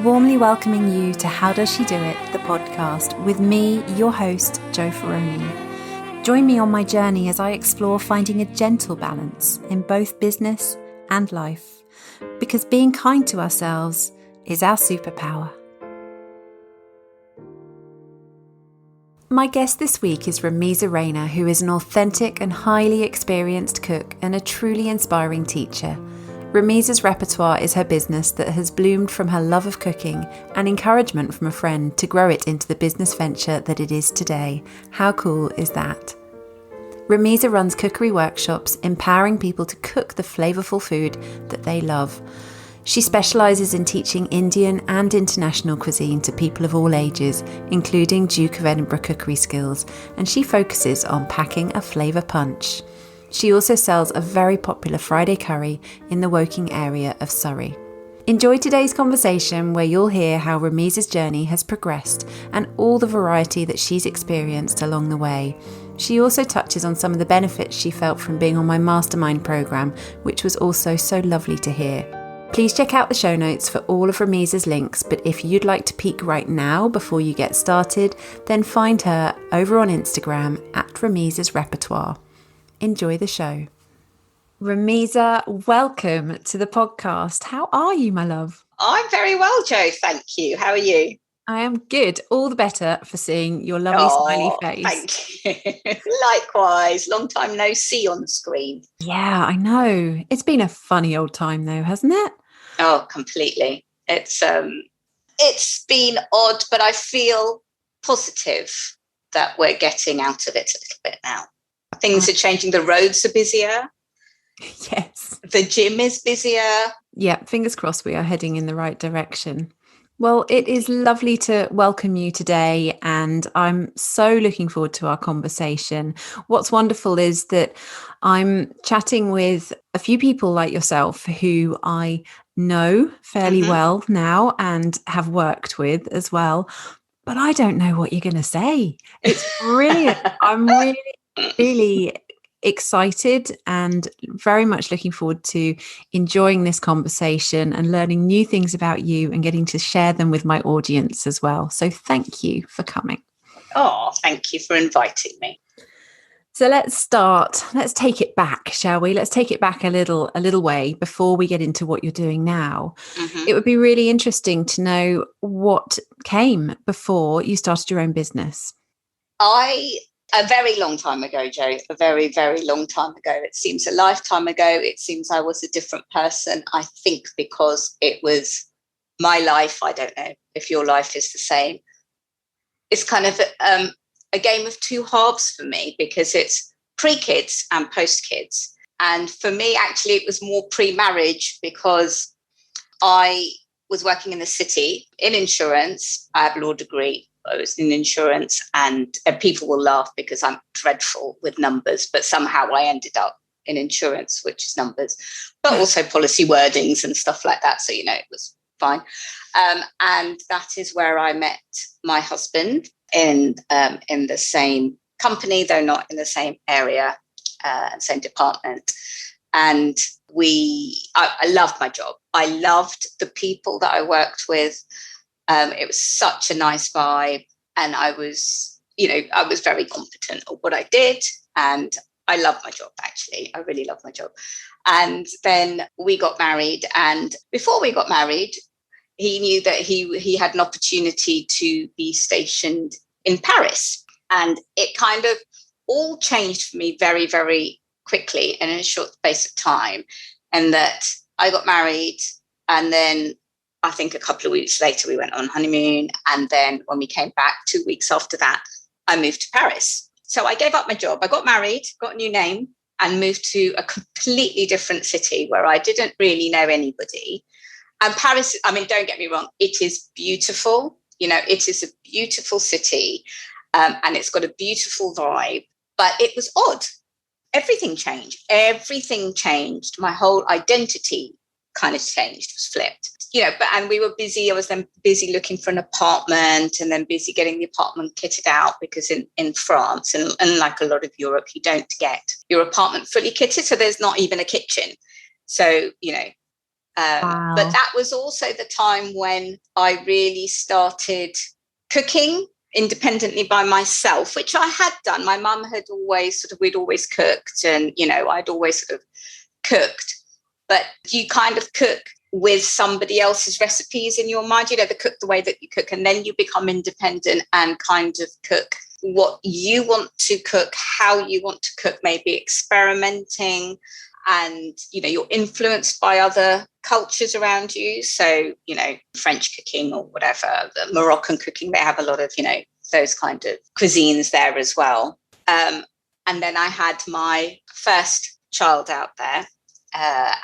Warmly welcoming you to How Does She Do It, the podcast, with me, your host, Jo Ferroni. Join me on my journey as I explore finding a gentle balance in both business and life, because being kind to ourselves is our superpower. My guest this week is Rameeza Rayner, who is an authentic and highly experienced cook and a truly inspiring teacher. Rameeza's Repertoire is her business that has bloomed from her love of cooking and encouragement from a friend to grow it into the business venture that it is today. How cool is that? Rameeza runs cookery workshops, empowering people to cook the flavourful food that they love. She specialises in teaching Indian and international cuisine to people of all ages, including Duke of Edinburgh cookery skills, and she focuses on packing a flavour punch. She also sells a very popular Friday curry in the Woking area of Surrey. Enjoy today's conversation where you'll hear how Rameeza's journey has progressed and all the variety that she's experienced along the way. She also touches on some of the benefits she felt from being on my mastermind programme, which was also so lovely to hear. Please check out the show notes for all of Rameeza's links, but if you'd like to peek right now before you get started, then find her over on Instagram at Rameeza's Repertoire. Enjoy the show. Rameeza, welcome to the podcast. How are you, my love? I'm very well, Jo. Thank you. How are you? I am good. All the better for seeing your lovely smiley face. Thank you. Likewise. Long time no see on the screen. Yeah, I know. It's been a funny old time though, hasn't it? Oh, completely. It's been odd, but I feel positive that we're getting out of it a little bit now. Things are changing. The roads are busier. Yes. The gym is busier. Yeah, fingers crossed we are heading in the right direction. Well, it is lovely to welcome you today, and I'm so looking forward to our conversation. What's wonderful is that I'm chatting with a few people like yourself who I know fairly well now and have worked with as well, but I don't know what you're going to say. It's brilliant. I'm really excited and very much looking forward to enjoying this conversation and learning new things about you and getting to share them with my audience as well. So thank you for coming. Oh, thank you for inviting me. So let's take it back, shall we? Let's take it back a little way before we get into what you're doing now. It would be really interesting to know what came before you started your own business. A very long time ago, Jo, a very, very long time ago. It seems a lifetime ago. It seems I was a different person. I think because it was my life. I don't know if your life is the same. It's kind of a game of two halves for me because it's pre-kids and post-kids. And for me, actually, it was more pre-marriage because I was working in the city in insurance. I have a law degree. I was in insurance, and people will laugh because I'm dreadful with numbers, but somehow I ended up in insurance, which is numbers, but also policy wordings and stuff like that. So, it was fine. And that is where I met my husband in the same company, though not in the same area, same department. And I loved my job. I loved the people that I worked with. It was such a nice vibe, and I was very competent at what I did, and I love my job, actually. I really love my job. And then we got married, and before we got married, he knew that he had an opportunity to be stationed in Paris, and it kind of all changed for me very, very quickly and in a short space of time. And that I got married, and then I think a couple of weeks later, we went on honeymoon. And then when we came back 2 weeks after that, I moved to Paris. So I gave up my job. I got married, got a new name, and moved to a completely different city where I didn't really know anybody. And Paris, don't get me wrong, it is beautiful. It is a beautiful city, and it's got a beautiful vibe. But it was odd. Everything changed. My whole identity kind of changed, was flipped. And we were busy. I was then busy looking for an apartment and then busy getting the apartment kitted out because in France and like a lot of Europe, you don't get your apartment fully kitted. So there's not even a kitchen. So, Wow. But that was also the time when I really started cooking independently by myself, which I had done. My mum had always we'd always cooked, and, I'd always sort of cooked. But you kind of cook with somebody else's recipes in your mind. They cook the way that you cook, and then you become independent and kind of cook what you want to cook, how you want to cook, maybe experimenting. And, you're influenced by other cultures around you. So, French cooking or whatever, the Moroccan cooking, they have a lot of, those kind of cuisines there as well. And then I had my first child out there.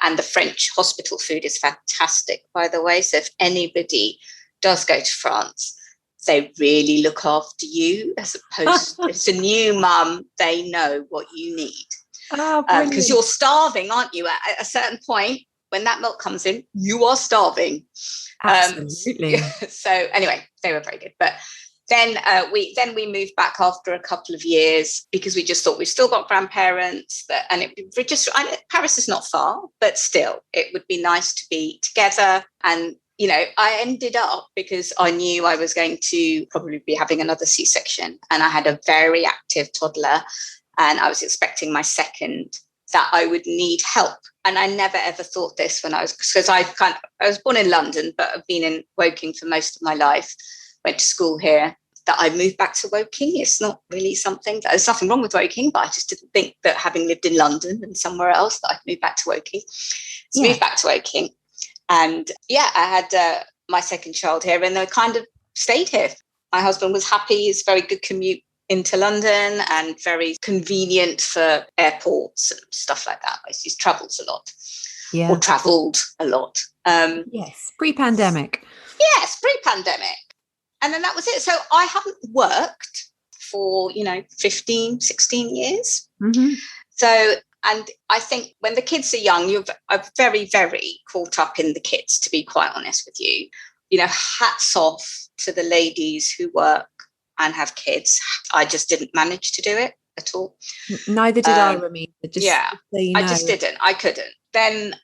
And the French hospital food is fantastic, by the way. So if anybody does go to France, they really look after you, as opposed to it's a new mum, they know what you need. Because you're starving, aren't you? At a certain point, when that milk comes in, you are starving. Absolutely. So anyway, they were very good. But then we moved back after a couple of years, because we just thought we've still got grandparents, Paris is not far, but still it would be nice to be together. And I ended up, because I knew I was going to probably be having another C-section, and I had a very active toddler, and I was expecting my second, that I would need help. And I never ever thought this because I was born in London, but I've been in Woking for most of my life. Went to school here, that I moved back to Woking. It's not really there's nothing wrong with Woking, but I just didn't think that, having lived in London and somewhere else, that I'd move back to Woking. So moved back to Woking. And I had my second child here, and I kind of stayed here. My husband was happy. It's a very good commute into London and very convenient for airports and stuff like that. He's travels a lot, or travelled a lot. Yes, pre-pandemic. Yes, pre-pandemic. And then that was it. So I haven't worked for, 15, 16 years. Mm-hmm. So, and I think when the kids are young, you're very, very caught up in the kids, to be quite honest with you. Hats off to the ladies who work and have kids. I just didn't manage to do it at all. Neither did I, Rameeza. I just didn't. I couldn't. Then,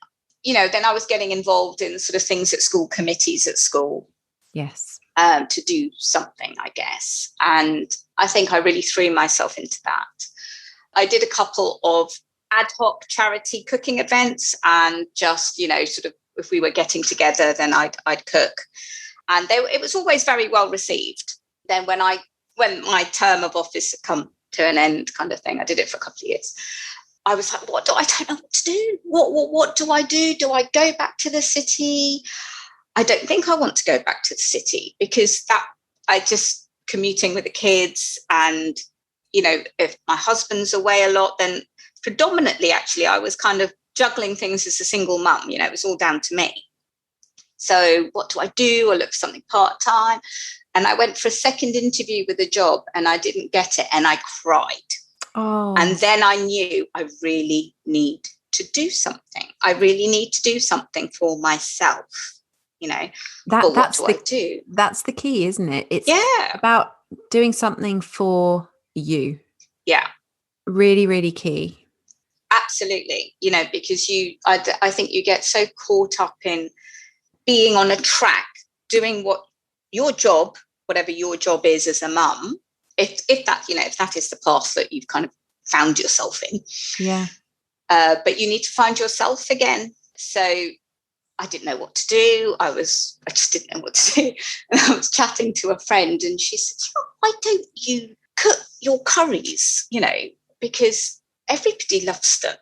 then I was getting involved in sort of things at school, committees at school. Yes. To do something, I guess. And I think I really threw myself into that. I did a couple of ad hoc charity cooking events, and just, sort of, if we were getting together, then I'd cook. And it was always very well received. Then when my term of office had come to an end, kind of thing, I did it for a couple of years. I was like, I don't know what to do. What do I do? Do I go back to the city? I don't think I want to go back to the city, because I just commuting with the kids, and, if my husband's away a lot, then predominantly, actually, I was kind of juggling things as a single mum. It was all down to me. So what do I do? I look for something part-time. And I went for a second interview with a job, and I didn't get it, and I cried. Oh. And then I knew I really need to do something. I really need to do something for myself. But what do I do? That's the key, isn't it? It's about doing something for you. Yeah. Really, really key. Absolutely. Because I think you get so caught up in being on a track, doing what your job, whatever your job is as a mum, if that is the path that you've kind of found yourself in. Yeah. But you need to find yourself again. So I didn't know what to do. I just didn't know what to do. And I was chatting to a friend, and she said, why don't you cook your curries, because everybody loves them.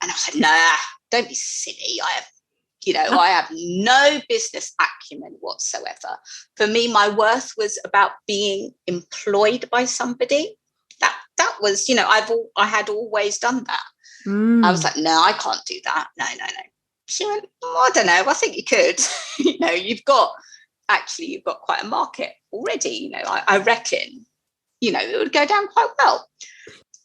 And I was like, nah, don't be silly. I have no business acumen whatsoever. For me, my worth was about being employed by somebody. That was, I had always done that. I was like, no, I can't do that. No. She went, I don't know. I think you could. You've got quite a market already. I reckon, it would go down quite well.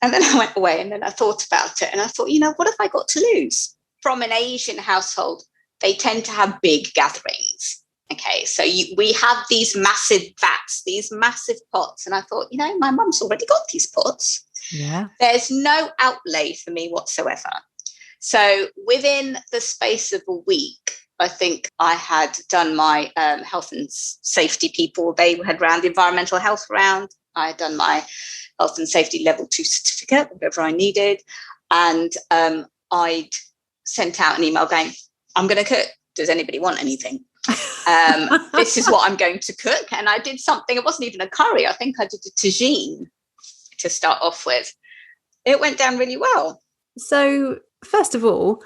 And then I went away, and then I thought about it, and I thought, what have I got to lose? From an Asian household, they tend to have big gatherings. Okay, so we have these massive vats, these massive pots. And I thought, my mum's already got these pots. Yeah. There's no outlay for me whatsoever. So within the space of a week, I think I had done my health and safety people. They had ran the environmental health round. I had done my health and safety level 2 certificate, whatever I needed. And I'd sent out an email going, I'm going to cook. Does anybody want anything? This is what I'm going to cook. And I did something. It wasn't even a curry. I think I did a tagine to start off with. It went down really well. So first of all,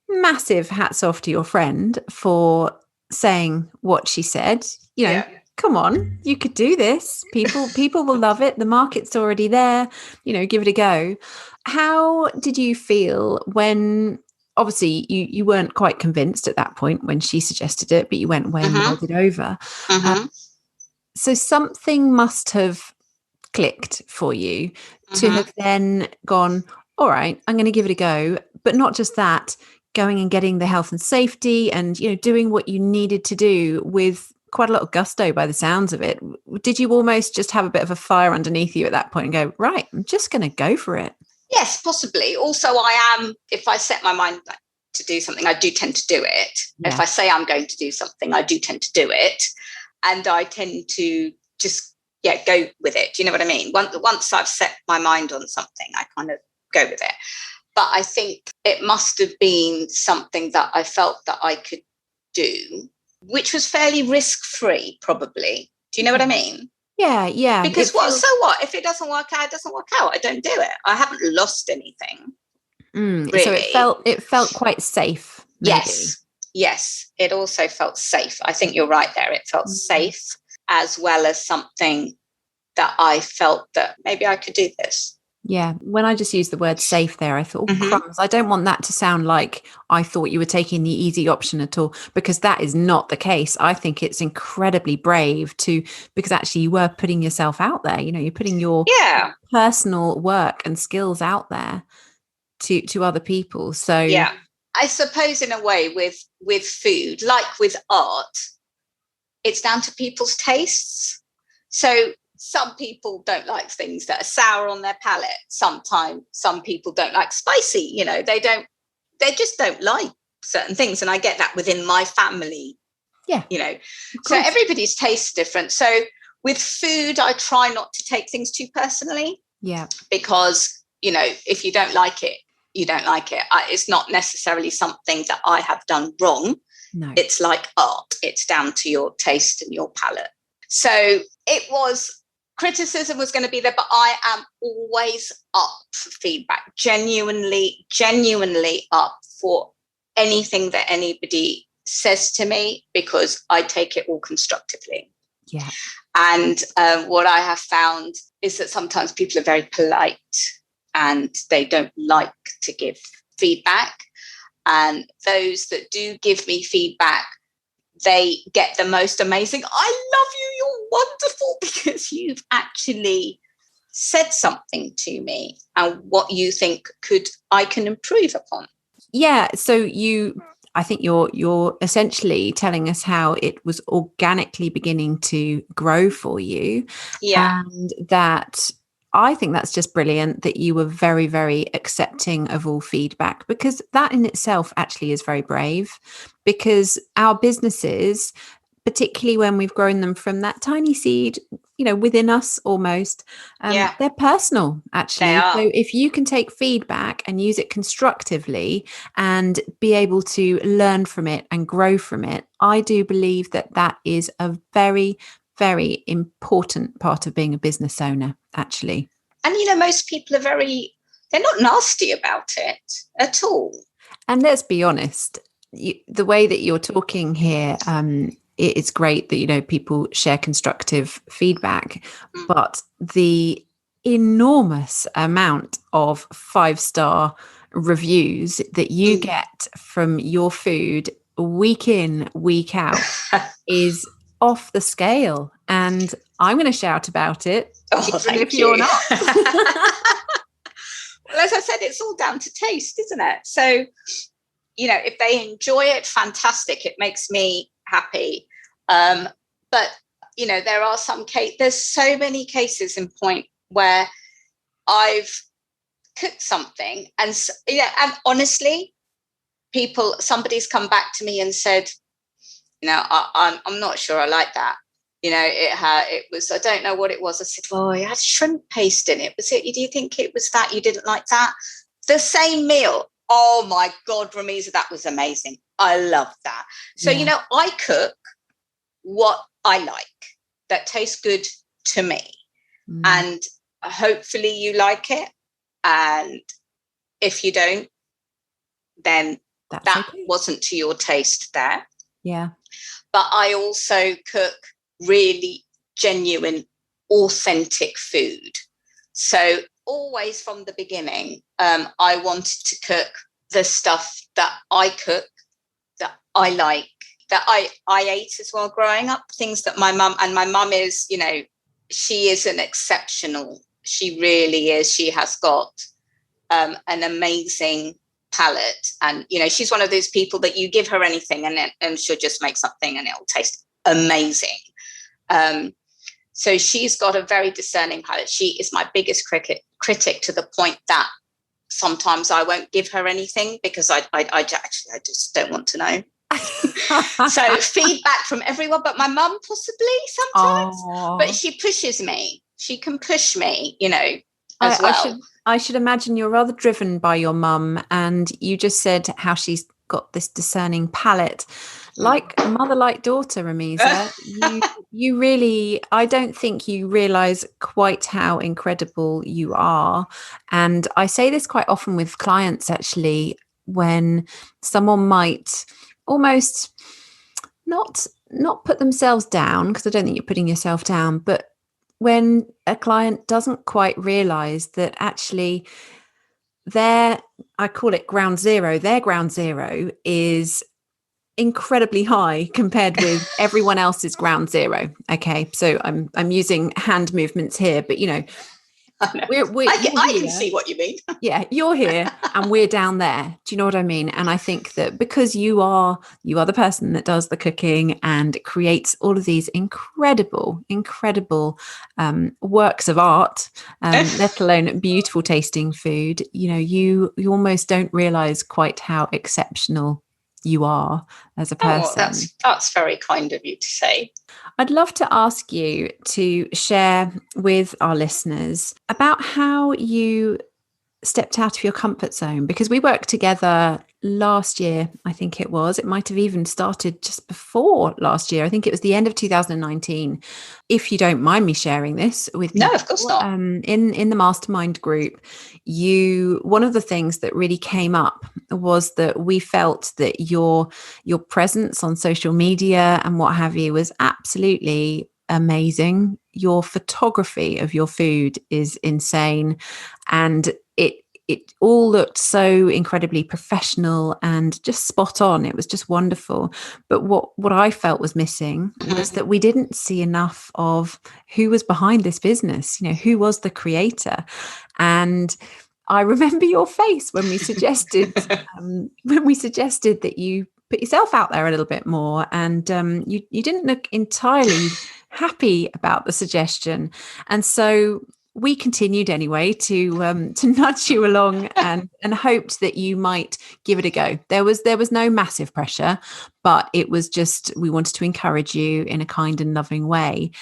massive hats off to your friend for saying what she said. You know, come on, you could do this. People will love it. The market's already there. You know, give it a go. How did you feel when, obviously you weren't quite convinced at that point when she suggested it, but you went away and mulled it over. So something must have clicked for you to have then gone, all right, I'm going to give it a go. But not just that, going and getting the health and safety and, you know, doing what you needed to do with quite a lot of gusto by the sounds of it. Did you almost just have a bit of a fire underneath you at that point and go, right, I'm just going to go for it? Yes, possibly. Also, if I set my mind to do something, I do tend to do it. Yeah. If I say I'm going to do something, I do tend to do it. And I tend to just, go with it. Do you know what I mean? Once I've set my mind on something, I kind of go with it. But I think it must have been something that I felt that I could do, which was fairly risk-free, probably. Do you know what I mean? Yeah. Because so what? If it doesn't work out, it doesn't work out. I don't do it. I haven't lost anything. Really. So it felt quite safe. Maybe. Yes. It also felt safe. I think you're right there. It felt safe, as well as something that I felt that maybe I could do this. Yeah. When I just used the word safe there, I thought, crumbs, I don't want that to sound like I thought you were taking the easy option at all, because that is not the case. I think it's incredibly brave because actually you were putting yourself out there. You know, you're putting your personal work and skills out there to other people. So yeah, I suppose in a way with food, like with art, it's down to people's tastes. So some people don't like things that are sour on their palate. Sometimes some people don't like spicy. You know, they just don't like certain things. And I get that within my family. Yeah. You know, so everybody's taste is different. So with food, I try not to take things too personally. Yeah. Because, you know, if you don't like it, you don't like it. It's not necessarily something that I have done wrong. No. It's like art. It's down to your taste and your palate. So it was, criticism was going to be there, but I am always up for feedback, genuinely up for anything that anybody says to me, because I take it all constructively. Yeah. And what I have found is that sometimes people are very polite and they don't like to give feedback. And those that do give me feedback, they get the most amazing, I love you, you're wonderful, because you've actually said something to me and what you think I can improve upon. Yeah. So I think you're essentially telling us how it was organically beginning to grow for you. Yeah. And that I think that's just brilliant that you were very, very accepting of all feedback, because that in itself actually is very brave, because our businesses, particularly when we've grown them from that tiny seed, you know, within us almost, they're personal, actually. They are. So if you can take feedback and use it constructively and be able to learn from it and grow from it, I do believe that is a very, very important part of being a business owner, actually. And, you know, most people they're not nasty about it at all. And let's be honest, the way that you're talking here, it's great that, you know, people share constructive feedback, but the enormous amount of 5-star reviews that you get from your food week in, week out is off the scale. And I'm going to shout about it. Even if you're not. Well, as I said, it's all down to taste, isn't it? So, you know, if they enjoy it, fantastic. It makes me happy. But, you know, there's so many cases in point where I've cooked something and, you know, and honestly, somebody's come back to me and said, I'm not sure I like that. It was, I don't know what it was. I said, well, it had shrimp paste in it. Was it? Do you think it was that? You didn't like that? The same meal. Oh my God, Rameeza, that was amazing. I love that. So, I cook what I like that tastes good to me. And hopefully you like it. And if you don't, then that wasn't to your taste there. Yeah. But I also cook really genuine, authentic food. So always from the beginning, I wanted to cook the stuff that I cook, that I like, that I ate as well growing up, things that my mum is, she is an exceptional, she really is. She has got an amazing palate. And, she's one of those people that you give her anything and she'll just make something and it'll taste amazing. So she's got a very discerning palate. She is my biggest critic, to the point that sometimes I won't give her anything because I just don't want to know. So feedback from everyone, but my mum possibly sometimes. Aww. But she pushes me. She can push me, as well. I should imagine you're rather driven by your mum, and you just said how she's got this discerning palate. Like mother, like daughter, Rameeza. you really, I don't think you realise quite how incredible you are. And I say this quite often with clients, actually, when someone might almost not put themselves down, because I don't think you're putting yourself down, but when a client doesn't quite realise that actually I call it ground zero, their ground zero is incredibly high compared with everyone else's ground zero. Okay, so I'm using hand movements here, but I can see what you mean. Yeah, you're here and we're down there. Do you know what I mean? And I think that because you are the person that does the cooking and creates all of these incredible works of art, let alone beautiful tasting food, you almost don't realize quite how exceptional you are as a person. Oh, that's very kind of you to say. I'd love to ask you to share with our listeners about how you stepped out of your comfort zone, because we worked together last year. I think it might have even started just before last year. I think it was the end of 2019. If you don't mind me sharing this with people, no, of course not. In the mastermind group, one of the things that really came up was that we felt that your presence on social media and what have you was absolutely amazing. Your photography of your food is insane, and it all looked so incredibly professional and just spot on. It was just wonderful. But what I felt was missing was that we didn't see enough of who was behind this business, who was the creator. And I remember your face when we suggested that you put yourself out there a little bit more, and you didn't look entirely happy about the suggestion. And so we continued anyway to nudge you along and hoped that you might give it a go. There was no massive pressure, but it was just, we wanted to encourage you in a kind and loving way.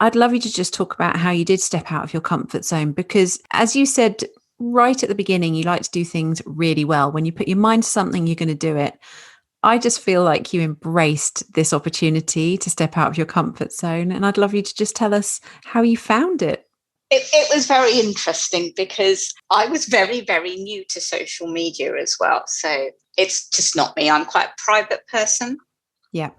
I'd love you to just talk about how you did step out of your comfort zone, because as you said right at the beginning, you like to do things really well. When you put your mind to something, you're going to do it. I just feel like you embraced this opportunity to step out of your comfort zone. And I'd love you to just tell us how you found it. It was very interesting because I was very, very new to social media as well. So it's just not me. I'm quite a private person. Yeah.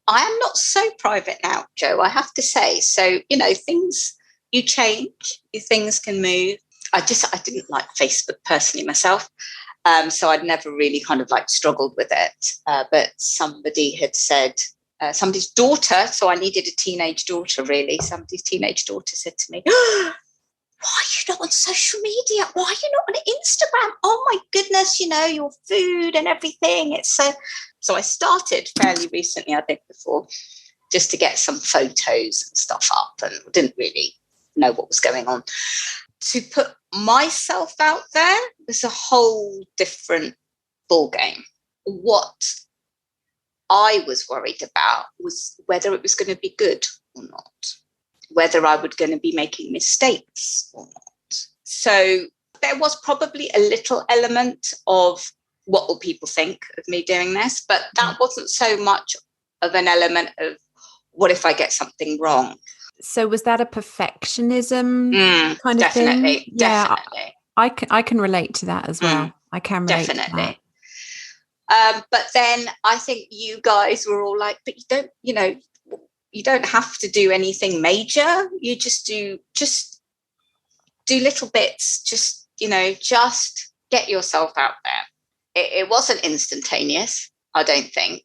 I am not so private now, Joe, I have to say. So, things, you change, things can move. I didn't like Facebook personally myself. So I'd never really kind of struggled with it. But somebody had said, somebody's daughter, so I needed a teenage daughter, really. Somebody's teenage daughter said to me, why are you not on social media? Why are you not on Instagram? Oh, my goodness, your food and everything. It's so I started fairly recently, I think, before, just to get some photos and stuff up, and didn't really know what was going on. To put myself out there was a whole different ball game. What I was worried about was whether it was going to be good or not, whether I was going to be making mistakes or not. So there was probably a little element of what will people think of me doing this, but that wasn't so much of an element of what if I get something wrong. So was that a perfectionism kind of definitely, thing? Yeah, definitely. I can relate to that as well. I can relate definitely. to that. But then I think you guys were all like, but you don't have to do anything major. You just do little bits, just get yourself out there. It wasn't instantaneous, I don't think.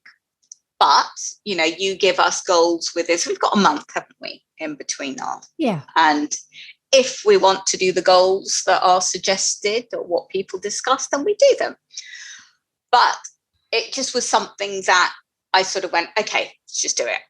But, you give us goals with this. We've got a month, haven't we, in between now? Yeah. And if we want to do the goals that are suggested or what people discuss, then we do them. But it just was something that I sort of went, okay, let's just do it.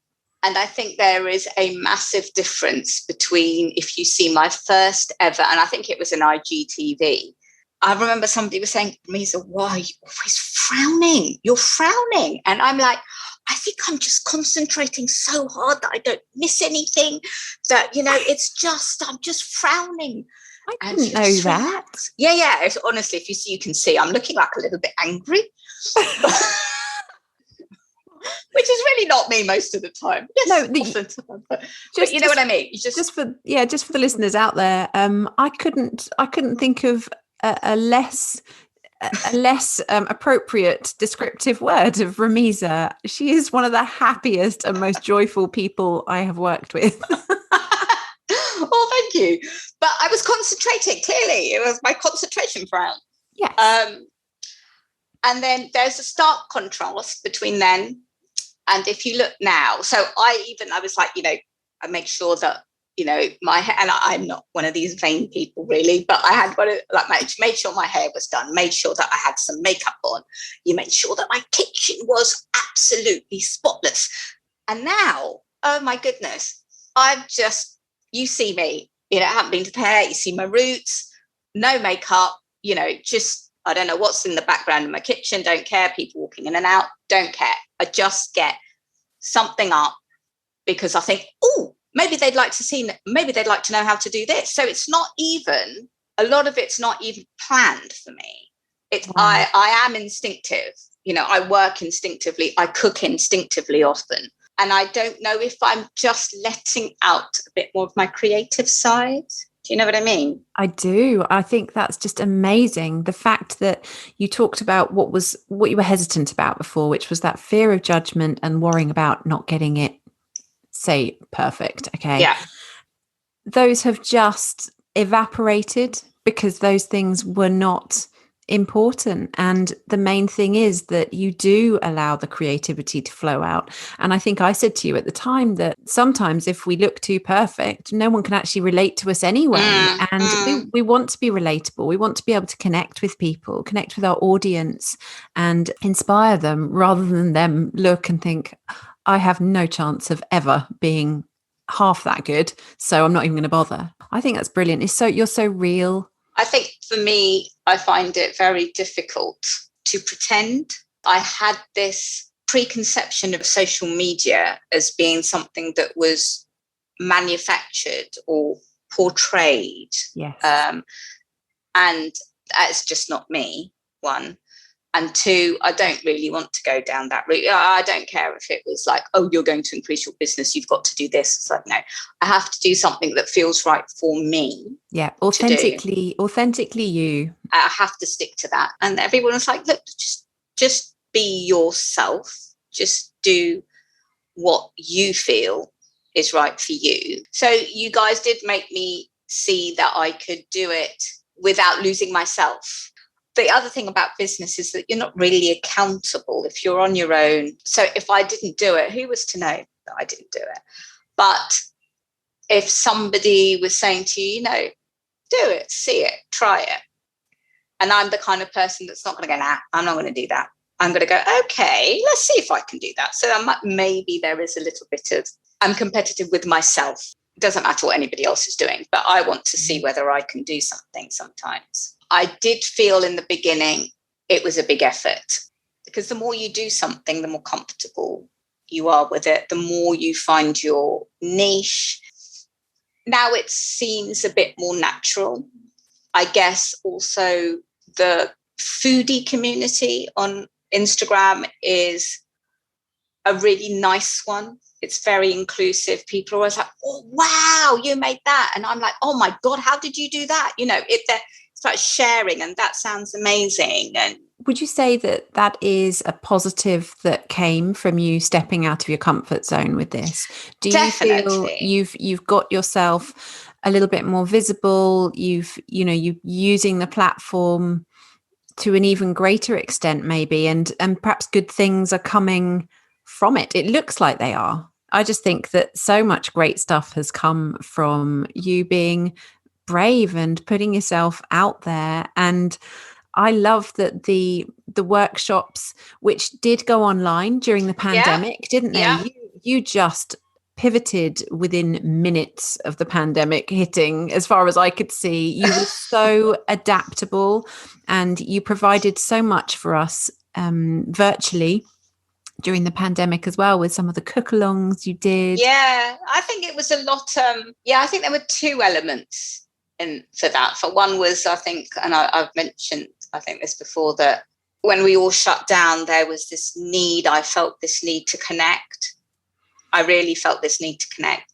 And I think there is a massive difference between if you see my first ever, and I think it was an IGTV. I remember somebody was saying, Rameeza, why are you always frowning? You're frowning. And I'm like, I think I'm just concentrating so hard that I don't miss anything, that, I'm just frowing. I didn't know that. Yeah. Honestly, if you see, you can see I'm looking like a little bit angry. Which is really not me most of the time. Yes, but you know what I mean. Just for the listeners out there, I couldn't think of a less appropriate descriptive word of Rameeza. She is one of the happiest and most joyful people I have worked with. Oh, thank you. But I was concentrating. Clearly, it was my concentration frown. Yes. And then there's a stark contrast between then and if you look now. So I was like, I make sure that, my hair, and I'm not one of these vain people really, but I had made sure my hair was done, made sure that I had some makeup on. You made sure that my kitchen was absolutely spotless. And now, oh my goodness, you see me, I haven't been to the hair, you see my roots, no makeup, just, I don't know what's in the background of my kitchen, don't care, people walking in and out, don't care. I just get something up because I think, maybe they'd like to know how to do this. So it's not even, a lot of it's not even planned for me. It's, wow. I am instinctive. I work instinctively. I cook instinctively often. And I don't know if I'm just letting out a bit more of my creative side. Do you know what I mean? I do. I think that's just amazing. The fact that you talked about what you were hesitant about before, which was that fear of judgment and worrying about not getting it, say, perfect. Okay. Yeah. Those have just evaporated because those things were not important. And the main thing is that you do allow the creativity to flow out. And I think I said to you at the time that sometimes if we look too perfect, no one can actually relate to us anyway. And we want to be relatable. We want to be able to connect with people, connect with our audience and inspire them rather than them look and think, I have no chance of ever being half that good, so I'm not even going to bother. I think that's brilliant. You're so real. I think for me, I find it very difficult to pretend. I had this preconception of social media as being something that was manufactured or portrayed. Yes. And that's just not me, one. And two, I don't really want to go down that route. I don't care if it was like, oh, you're going to increase your business, you've got to do this. It's like, no, I have to do something that feels right for me. Yeah, authentically you. I have to stick to that. And everyone was like, look, just be yourself. Just do what you feel is right for you. So you guys did make me see that I could do it without losing myself. The other thing about business is that you're not really accountable if you're on your own. So if I didn't do it, who was to know that I didn't do it? But if somebody was saying to you, do it, see it, try it. And I'm the kind of person that's not going to go, nah, I'm not going to do that. I'm going to go, okay, let's see if I can do that. So maybe there is a little bit of, I'm competitive with myself. It doesn't matter what anybody else is doing, but I want to see whether I can do something sometimes. I did feel in the beginning it was a big effort, because the more you do something, the more comfortable you are with it, the more you find your niche. Now it seems a bit more natural. I guess also the foodie community on Instagram is a really nice one. It's very inclusive. People are always like, oh, wow, you made that. And I'm like, oh my God, how did you do that? You know, it's like sharing, and that sounds amazing. And would you say that that is a positive that came from you stepping out of your comfort zone with this? Do you feel you've got yourself a little bit more visible? You using the platform to an even greater extent, maybe, and perhaps good things are coming from it. It looks like they are. I just think that so much great stuff has come from you being brave and putting yourself out there. And I love that the workshops, which did go online during the pandemic, didn't they? Yeah. You just pivoted within minutes of the pandemic hitting, as far as I could see. You were so adaptable, and you provided so much for us virtually during the pandemic as well, with some of the cook-alongs you did. Yeah, I think it was a lot. I think there were two elements for that. For one was, I think, and I've mentioned, I think this before, that when we all shut down, there was this need. I felt this need to connect. I really felt this need to connect.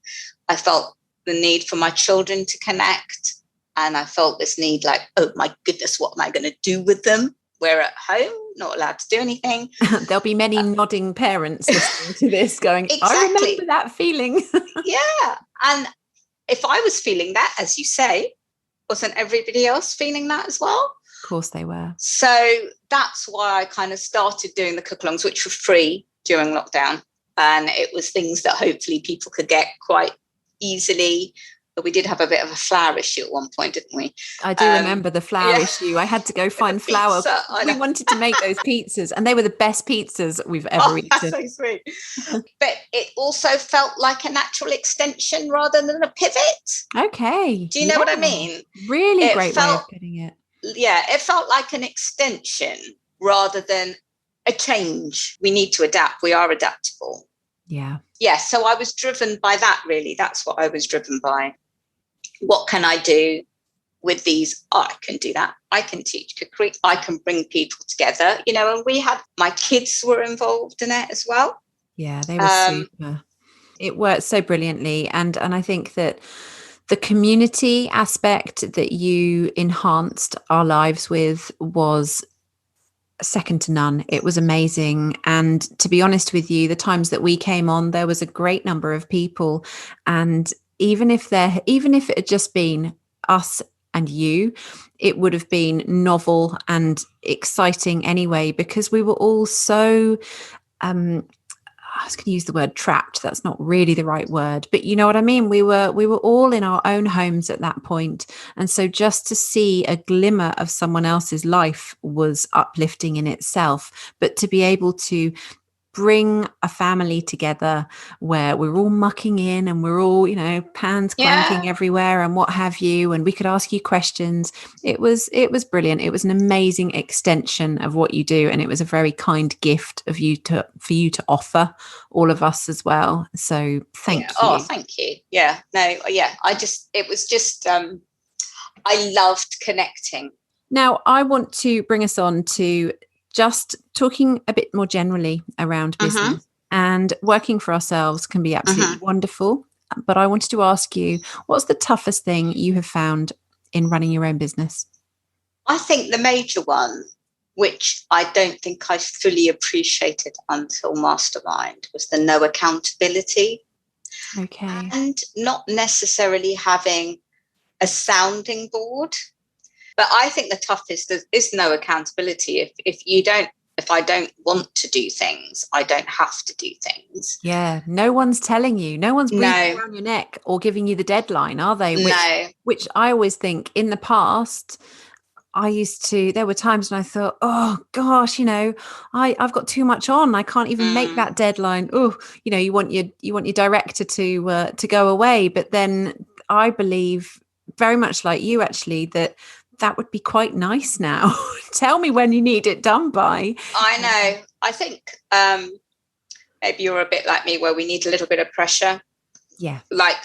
I felt the need for my children to connect. And I felt this need like, oh my goodness, what am I going to do with them? We're at home, not allowed to do anything. There'll be many nodding parents listening to this going, exactly. I remember that feeling. Yeah. And if I was feeling that, as you say, wasn't everybody else feeling that as well? Of course they were. So that's why I kind of started doing the cook-alongs, which were free during lockdown. And it was things that hopefully people could get quite easily. But we did have a bit of a flour issue at one point, didn't we? I do remember the flour issue. I had to go find flour. We wanted to make those pizzas, and they were the best pizzas we've ever eaten. That's so sweet. But it also felt like a natural extension rather than a pivot. Okay. Do you know what I mean? Really great way of putting it. Yeah, it felt like an extension rather than a change. We need to adapt. We are adaptable. Yeah. Yeah, so I was driven by that, really. That's what I was driven by. What can I do with these? Oh, I can do that. I can teach cookery. I can bring people together, and my kids were involved in it as well. Yeah, they were super. It worked so brilliantly. And I think that the community aspect that you enhanced our lives with was second to none. It was amazing. And to be honest with you, the times that we came on, there was a great number of people. And even if it had just been us and you, it would have been novel and exciting anyway, because we were all so I was going to use the word trapped. That's not really the right word, but you know what I mean? We were all in our own homes at that point. And so just to see a glimmer of someone else's life was uplifting in itself. But to be able to bring a family together where we're all mucking in and we're all, pans clanking everywhere and what have you, and we could ask you questions. It was brilliant. It was an amazing extension of what you do, and it was a very kind gift for you to offer all of us as well. So thank you. Oh, thank you. Yeah. No, yeah. I loved connecting. Now I want to bring us on to just talking a bit more generally around business. And working for ourselves can be absolutely wonderful. But I wanted to ask you, what's the toughest thing you have found in running your own business? I think the major one, which I don't think I fully appreciated until Mastermind, was the no accountability. Okay. And not necessarily having a sounding board. But I think the toughest is no accountability. If I don't want to do things, I don't have to do things. Yeah, no one's telling you. No one's breathing around your neck or giving you the deadline, are they? Which I always think in the past, there were times when I thought, oh gosh, I've got too much on. I can't even make that deadline. Oh, you want your director to go away. But then I believe very much like you, actually, that that would be quite nice now. Tell me when you need it done by. I know. I think maybe you're a bit like me, where we need a little bit of pressure. Yeah. Like,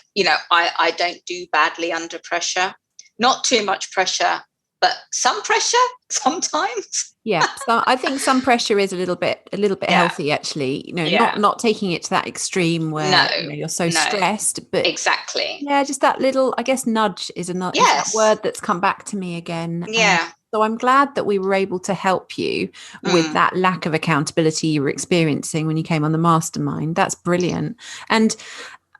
I don't do badly under pressure. Not too much pressure, but some pressure sometimes. Yeah. So I think some pressure is a little bit healthy, actually. Not taking it to that extreme where you're so stressed, but exactly. Yeah, just that little, I guess, nudge is that word that's come back to me again. Yeah. So I'm glad that we were able to help you with that lack of accountability you were experiencing when you came on the mastermind. That's brilliant. And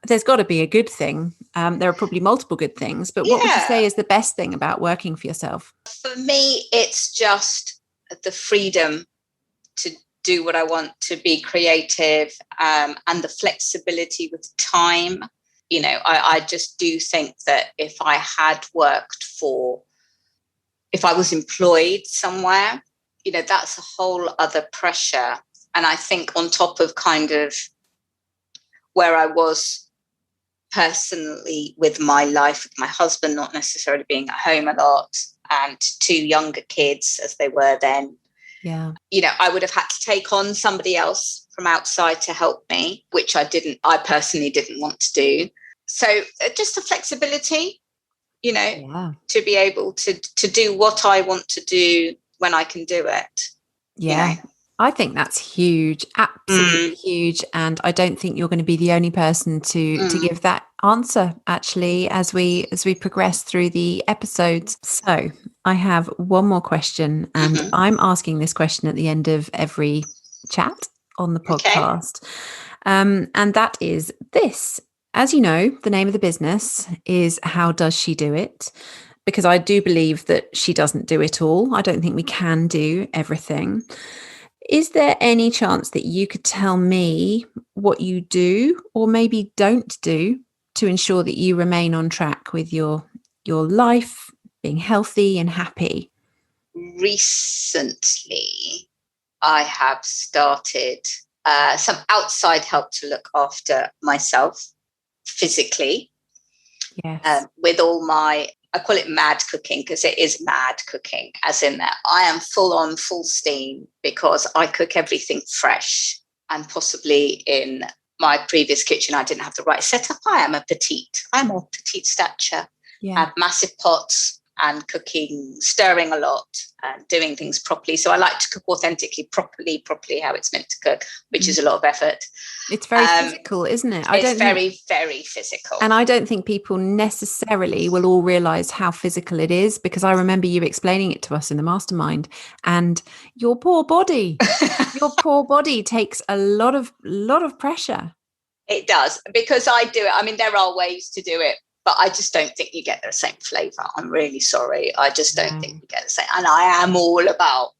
there's got to be a good thing. There are probably multiple good things, but what would you say is the best thing about working for yourself? For me, it's just the freedom to do what I want, to be creative, and the flexibility with time. I just do think that if I was employed somewhere, that's a whole other pressure. And I think on top of kind of where I was personally with my life, with my husband not necessarily being at home a lot, and 2 younger kids as they were then, I would have had to take on somebody else from outside to help me, which I personally didn't want to do. So just the flexibility, to be able to do what I want to do when I can do it. Yeah. I think that's huge, absolutely huge. And I don't think you're going to be the only person to give that answer, actually, as we progress through the episodes. So I have one more question, and I'm asking this question at the end of every chat on the podcast. And that is this. As you know, the name of the business is How Does She Do It? Because I do believe that she doesn't do it all. I don't think we can do everything. Is there any chance that you could tell me what you do or maybe don't do to ensure that you remain on track with your life, being healthy and happy? Recently, I have started some outside help to look after myself physically. Yes. With all my, I call it mad cooking, because it is mad cooking, as in that I am full steam, because I cook everything fresh. And possibly in my previous kitchen, I didn't have the right setup. I'm of petite stature. I have massive pots and stirring a lot and doing things properly. So I like to cook authentically, properly how it's meant to cook, which is a lot of effort. It's very physical, isn't it? It's very, very physical. And I don't think people necessarily will all realise how physical it is, because I remember you explaining it to us in the mastermind, and your poor body takes a lot of pressure. It does, because I do it. I mean, there are ways to do it, but I just don't think you get the same flavour. I'm really sorry. I just don't think you get the same. And I am all about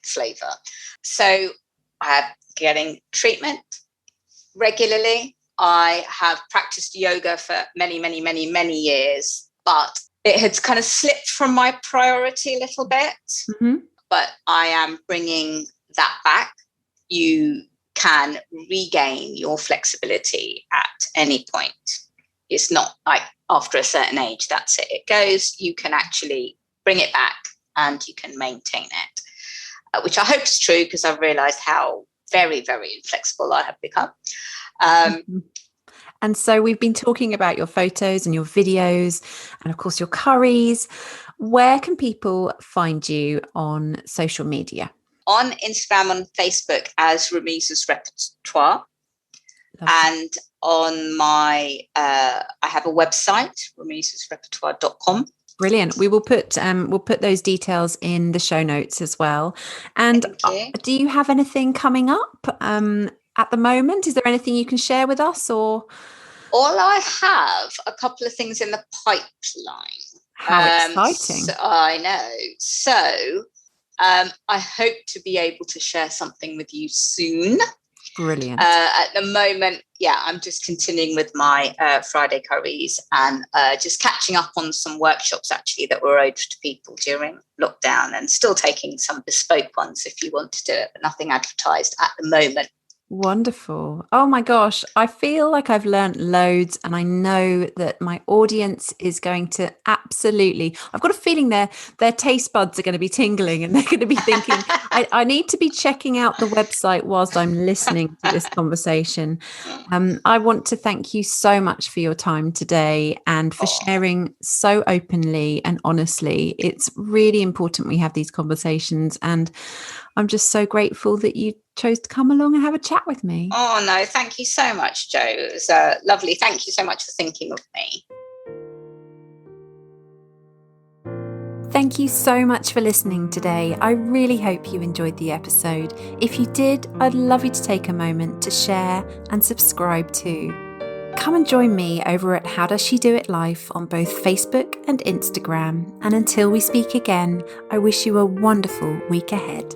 flavour. So I'm getting treatment regularly. I have practiced yoga for many, many, many, many years, but it has kind of slipped from my priority a little bit. But I am bringing that back. You can regain your flexibility at any point. It's not like after a certain age, that's it. It goes. You can actually bring it back and you can maintain it, which I hope is true, because I've realised how very, very inflexible I have become. And so we've been talking about your photos and your videos and, of course, your curries. Where can people find you on social media? On Instagram and Facebook as Rameeza's Repertoire. Lovely. And on my, I have a website, rameezasrepertoire.com. Brilliant. We will put those details in the show notes as well. And do you have anything coming up at the moment? Is there anything you can share with us, or? All I have a couple of things in the pipeline. How exciting. I know. So I hope to be able to share something with you soon. Brilliant. At the moment, I'm just continuing with my Friday curries and just catching up on some workshops actually that were owed to people during lockdown, and still taking some bespoke ones if you want to do it, but nothing advertised at the moment. Wonderful. Oh my gosh. I feel like I've learned loads, and I know that my audience is going to absolutely, I've got a feeling their taste buds are going to be tingling, and they're going to be thinking, I need to be checking out the website whilst I'm listening to this conversation. I want to thank you so much for your time today and for sharing so openly and honestly. It's really important we have these conversations, and I'm just so grateful that you chose to come along and have a chat with me. Oh, no, thank you so much, Jo. It was lovely. Thank you so much for thinking of me. Thank you so much for listening today. I really hope you enjoyed the episode. If you did, I'd love you to take a moment to share and subscribe too. Come and join me over at How Does She Do It Life on both Facebook and Instagram. And until we speak again, I wish you a wonderful week ahead.